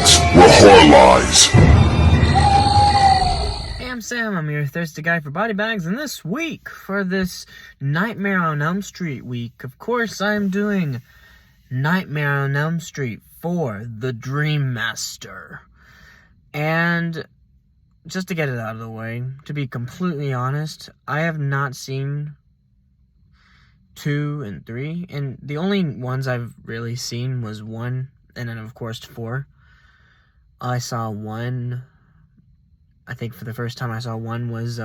BodyBags, where horror lies. Hey, I'm Sam. I'm your thirsty guy for BodyBags, and this week, for this Nightmare on Elm Street week, of course, I'm doing Nightmare on Elm Street 4, The Dream Master. And just to get it out of the way, to be completely honest, I have not seen 2 and 3, and the only ones I've really seen was 1, and then of course 4. I saw 1, I think for the first time I saw 1 was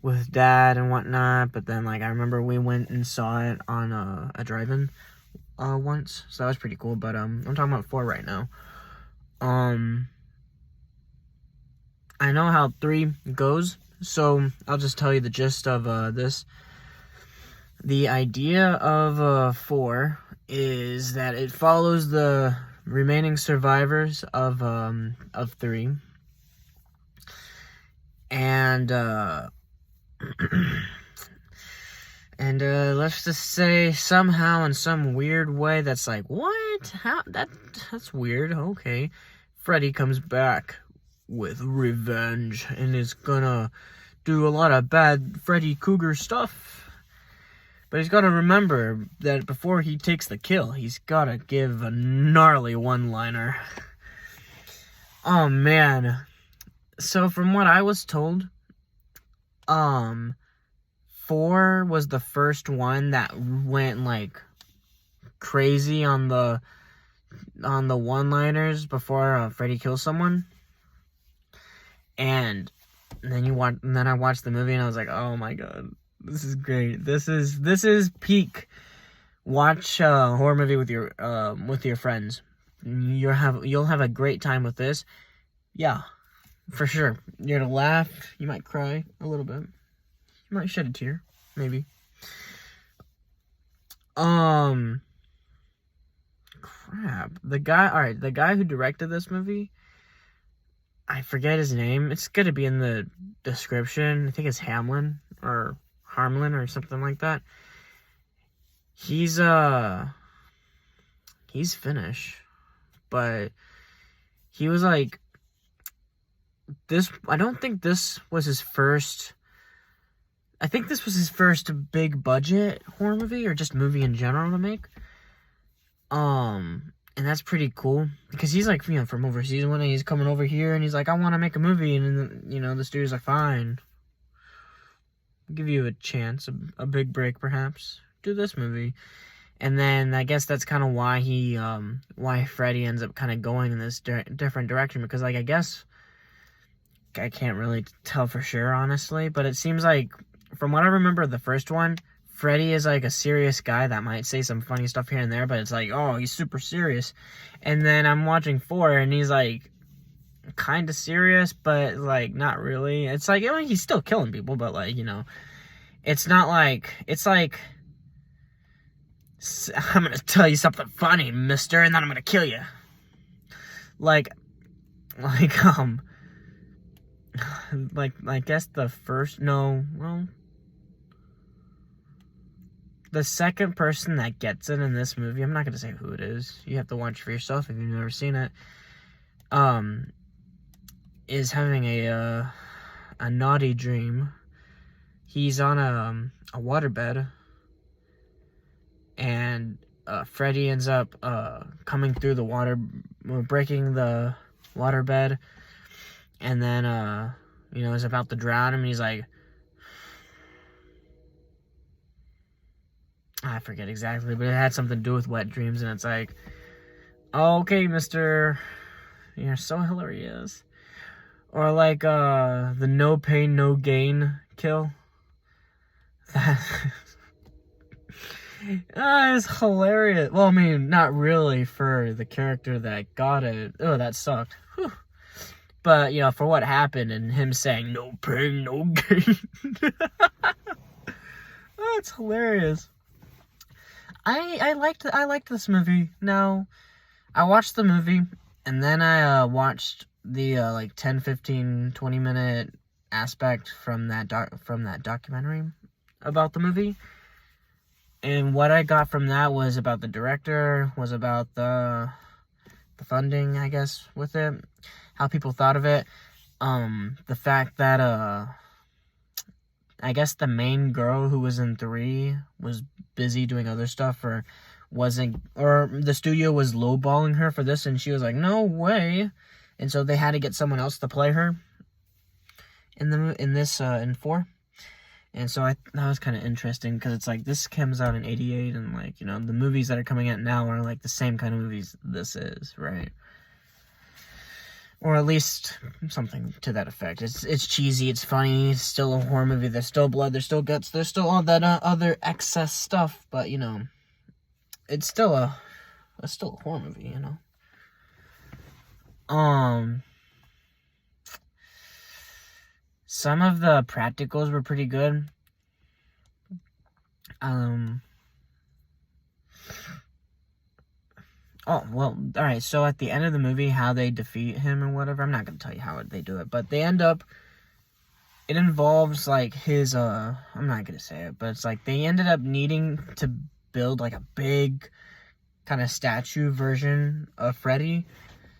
with Dad and whatnot, but then like I remember we went and saw it on a drive-in once, so that was pretty cool. But I'm talking about 4 right now. I know how 3 goes, so I'll just tell you the gist of this. The idea of 4 is that it follows the remaining survivors of 3, and let's just say somehow in some weird way that's like, what? How? That's weird. Okay, Freddy comes back with revenge and is gonna do a lot of bad Freddy Krueger stuff. But he's got to remember that before he takes the kill, he's got to give a gnarly one-liner. Oh, man. So, from what I was told, 4 was the first one that went, like, crazy on the one-liners before Freddy kills someone. And then I watched the movie and I was like, oh my god. This is great. This is peak. Watch a horror movie with your friends. You'll have a great time with this. Yeah, for sure. You're gonna laugh. You might cry a little bit. You might shed a tear, maybe. Crap. The guy who directed this movie, I forget his name. It's gonna be in the description. I think it's Harlin or something like that. He's Finnish, but he was like this. I don't think this was his first. I think this was his first big budget horror movie or just movie in general to make. And that's pretty cool because he's like, from overseas, when he's coming over here and he's like, I want to make a movie, and the studio's like, fine. Give you a chance, a big break perhaps. Do this movie. And then I guess that's kind of why why Freddy ends up kind of going in this different direction, because like I guess I can't really tell for sure honestly, but it seems like from what I remember of the first one, Freddy is like a serious guy that might say some funny stuff here and there, but it's like, oh, he's super serious. And then I'm watching 4 and he's like kind of serious, but like not really. It's like, he's still killing people, but like, it's not like, it's like, I'm gonna tell you something funny, mister, and then I'm gonna kill you. Like I guess the second person that gets it in this movie, I'm not gonna say who it is, you have to watch for yourself if you've never seen it, is having a naughty dream. He's on a waterbed, and Freddy ends up coming through the water, breaking the waterbed, and then is about to drown him, and he's like, I forget exactly, but it had something to do with wet dreams, and it's like, okay, mister, you're so hilarious. Or like the no pain, no gain kill. That is hilarious. Well, I mean, not really for the character that got it. Oh, that sucked. Whew. But, for what happened and him saying no pain, no gain. Oh, it's hilarious. I liked this movie. Now, I watched the movie and then I watched the 10, 15, 20 minute aspect from that documentary about the movie. And what I got from that was about the director, was about the funding, I guess, with it, how people thought of it. The fact that, I guess the main girl who was in 3 was busy doing other stuff, or the studio was lowballing her for this, and she was like, no way, and so they had to get someone else to play her in 4. And so that was kind of interesting, because it's like, this comes out in 88, and like, you know, the movies that are coming out now are like the same kind of movies this is, right? Or at least something to that effect. It's cheesy, it's funny, it's still a horror movie, there's still blood, there's still guts, there's still all that other excess stuff, but, you know, it's still a horror movie, you know? Some of the practicals were pretty good. Oh, well, alright, so at the end of the movie, how they defeat him or whatever, I'm not going to tell you how they do it, but it involves, like, his, I'm not going to say it, but it's like, they ended up needing to build, like, a big kind of statue version of Freddy,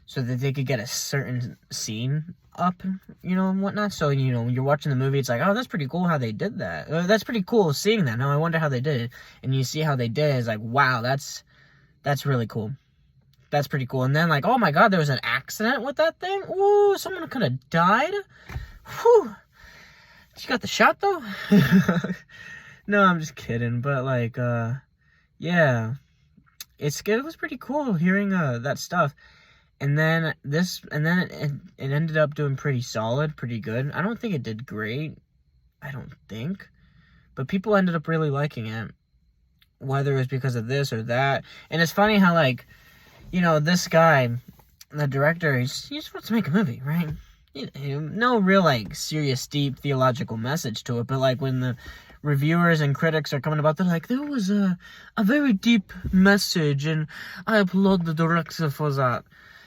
so that they could get a certain scene up, you know, and whatnot. So, you know, when you're watching the movie, it's like, oh, that's pretty cool how they did that. That's pretty cool seeing that. Now, I wonder how they did it. And you see how they did it, it's like, wow, that's really cool. That's pretty cool. And then, like, oh my god, there was an accident with that thing? Ooh, someone could have died? Whew. She got the shot, though? No, I'm just kidding. But, like, yeah. It was pretty cool hearing, that stuff. And then it ended up doing pretty solid, pretty good. I don't think it did great. I don't think. But people ended up really liking it. Whether it was because of this or that. And it's funny how, like, you know, this guy, the director, he's supposed to make a movie, right? You know, no real, like, serious, deep theological message to it. But, like, when the reviewers and critics are coming about, they're like, there was a very deep message, and I applaud the director for that.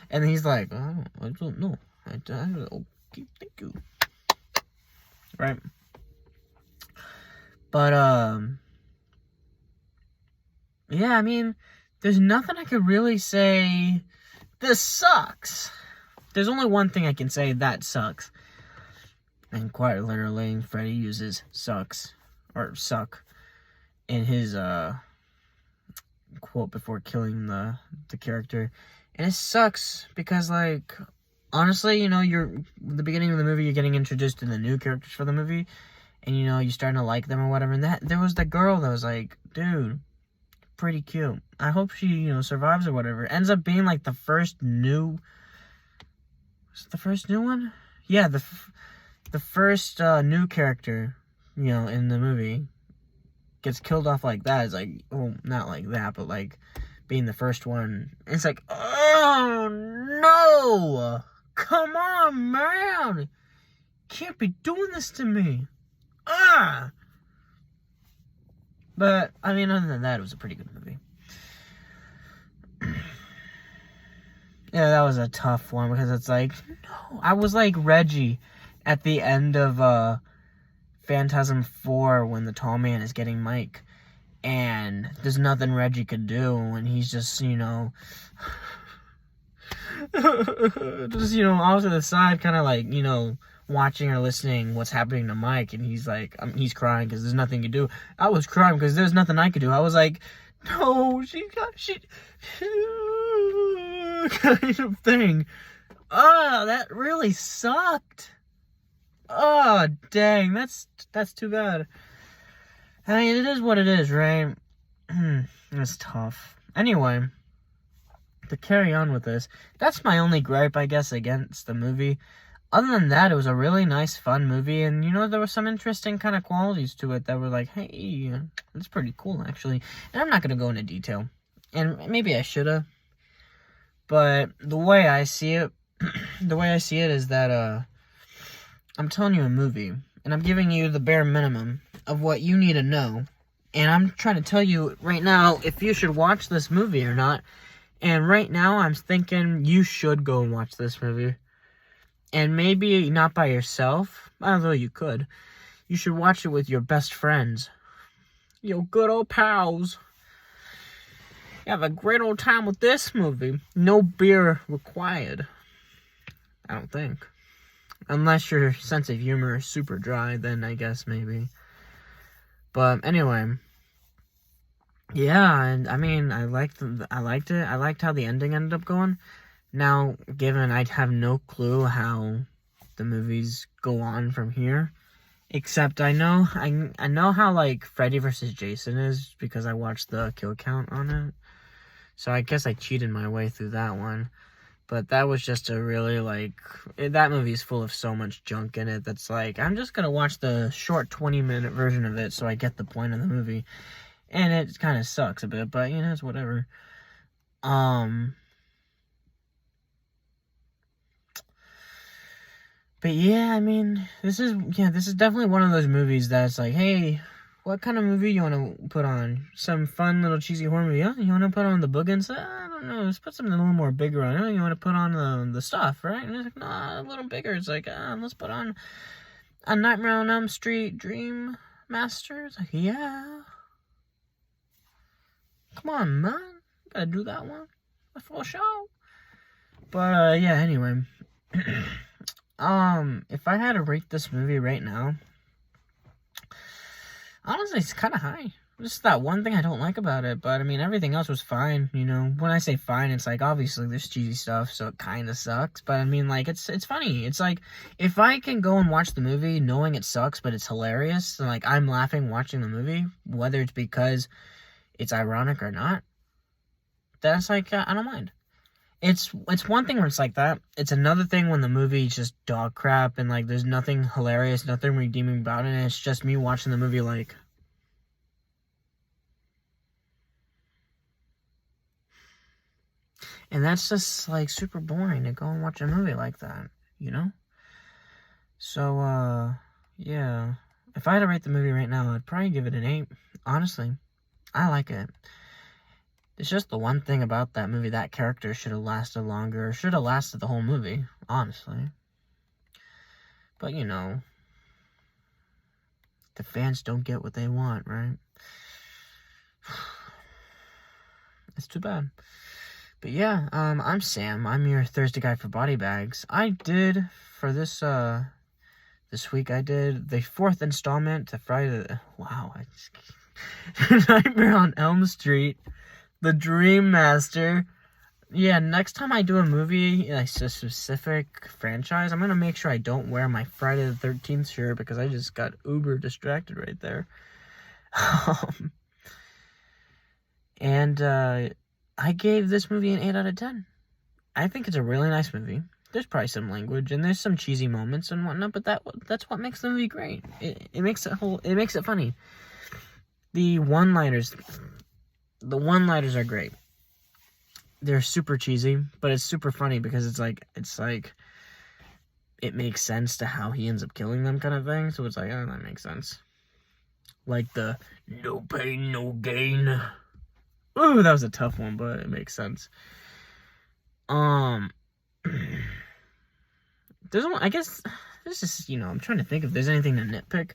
And he's like, oh, I don't know. Okay, thank you. Right? But, yeah, I mean, there's nothing I could really say, this sucks. There's only one thing I can say, that sucks. And quite literally, Freddy uses sucks, or suck, in his, quote before killing the character. And it sucks because, like, honestly, you know, the beginning of the movie, you're getting introduced to the new characters for the movie, and, you know, you're starting to like them or whatever, and there was the girl that was like, dude, pretty cute. I hope she, you know, survives or whatever. Ends up being, like, the first new... Was it the first new one? Yeah, the first new character, you know, in the movie gets killed off like that. It's like, well, not like that, but, like, being the first one. It's like, oh, no! Come on, man! Can't be doing this to me! Ah! But, I mean, other than that, it was a pretty good movie. Yeah, that was a tough one, because it's like, no. I was like Reggie at the end of Phantasm 4 when the tall man is getting Mike. And there's nothing Reggie could do, and he's just, you know, just, you know, off to the side, kind of like, you know, watching or listening what's happening to Mike, and he's like, he's crying because there's nothing to do. I was crying because there's nothing I could do. I was like, no, she kind of thing. Oh, that really sucked. Oh, dang, that's too bad. I mean, it is what it is, right? It's tough. Anyway, to carry on with this, that's my only gripe, I guess, against the movie. Other than that, it was a really nice, fun movie, and, you know, there were some interesting kind of qualities to it that were like, hey, that's pretty cool, actually. And I'm not going to go into detail, and maybe I should have, but the way I see it is that, I'm telling you a movie, and I'm giving you the bare minimum of what you need to know, and I'm trying to tell you right now if you should watch this movie or not, and right now I'm thinking you should go and watch this movie. And maybe not by yourself, although you could. You should watch it with your best friends. Your good old pals. You have a great old time with this movie. No beer required. I don't think. Unless your sense of humor is super dry, then I guess maybe. But anyway, yeah, and I mean, I liked it. I liked how the ending ended up going. Now, given I have no clue how the movies go on from here, except I know how like Freddy vs. Jason is because I watched the kill count on it. So I guess I cheated my way through that one. But that was just a really, like, that movie's full of so much junk in it that's like, I'm just gonna watch the short 20-minute version of it so I get the point of the movie. And it kind of sucks a bit, but, you know, it's whatever. But yeah, I mean, this is definitely one of those movies that's like, hey, what kind of movie you want to put on? Some fun little cheesy horror movie? Yeah? You want to put on the boogans? I don't know. Let's put something a little more bigger on it. You want to put on the stuff, right? And it's like, nah, a little bigger. It's like, let's put on a Nightmare on Elm Street Dream Master. It's like, yeah. Come on, man. Gotta do that one. A full show. But, yeah, anyway. If I had to rate this movie right now, honestly, it's kind of high. Just that one thing I don't like about it, but I mean, everything else was fine, you know. When I say fine, it's like, obviously, there's cheesy stuff, so it kind of sucks, but I mean, like, it's funny. It's like, if I can go and watch the movie knowing it sucks, but it's hilarious, and like, I'm laughing watching the movie, whether it's because it's ironic or not, that's like, I don't mind. It's one thing where it's like that. It's another thing when the movie's just dog crap and, like, there's nothing hilarious, nothing redeeming about it, and it's just me watching the movie like... And that's just, like, super boring to go and watch a movie like that, you know? So, yeah. If I had to rate the movie right now, I'd probably give it an 8. Honestly. I like it. It's just the one thing about that movie, that character should have lasted longer, should have lasted the whole movie, honestly. But, you know, the fans don't get what they want, right? It's too bad. But yeah, I'm Sam. I'm your Thursday guy for BodyBags. I did, for this, this week, I did the 4th installment to Friday the... Wow, Nightmare on Elm Street. The Dream Master. Yeah, next time I do a movie, like a specific franchise, I'm going to make sure I don't wear my Friday the 13th shirt because I just got uber distracted right there. And I gave this movie an 8 out of 10. I think it's a really nice movie. There's probably some language and there's some cheesy moments and whatnot, but that's what makes the movie great. It makes it funny. The one-liners are great. They're super cheesy, but it's super funny because it's like it makes sense to how he ends up killing them kind of thing. So it's like, oh, that makes sense. Like the no pain, no gain. Ooh, that was a tough one, but it makes sense. There's one, I guess this is, you know, I'm trying to think if there's anything to nitpick.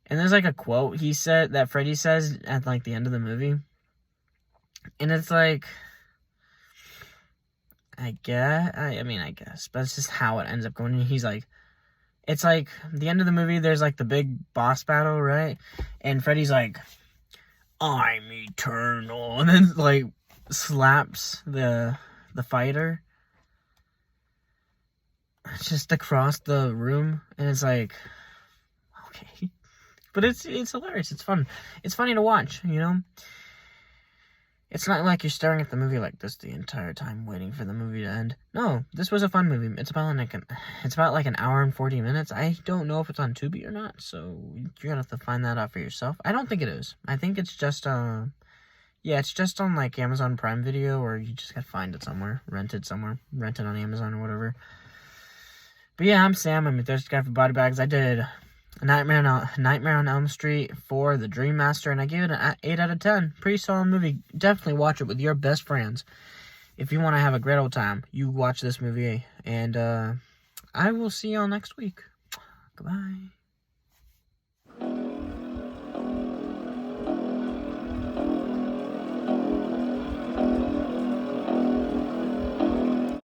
And there's like a quote he said that Freddy says at like the end of the movie. And it's like, I guess, but it's just how it ends up going. He's like, it's like the end of the movie, there's like the big boss battle, right? And Freddy's like, I'm eternal, and then like slaps the fighter just across the room, and it's like, okay, but it's hilarious. It's fun. It's funny to watch, you know. It's not like you're staring at the movie like this the entire time, waiting for the movie to end. No, this was a fun movie. It's about like an hour and 40 minutes. I don't know if it's on Tubi or not, so you're gonna have to find that out for yourself. I don't think it is. I think it's just yeah, it's just on like Amazon Prime Video, or you just gotta find it somewhere, rent it on Amazon or whatever. But yeah, I'm Sam. I'm a Thursday guy for BodyBags. I did Nightmare on Elm Street for The Dream Master, and I gave it an 8 out of 10. Pretty solid movie. Definitely watch it with your best friends. If you want to have a great old time, you watch this movie, and I will see y'all next week. Goodbye.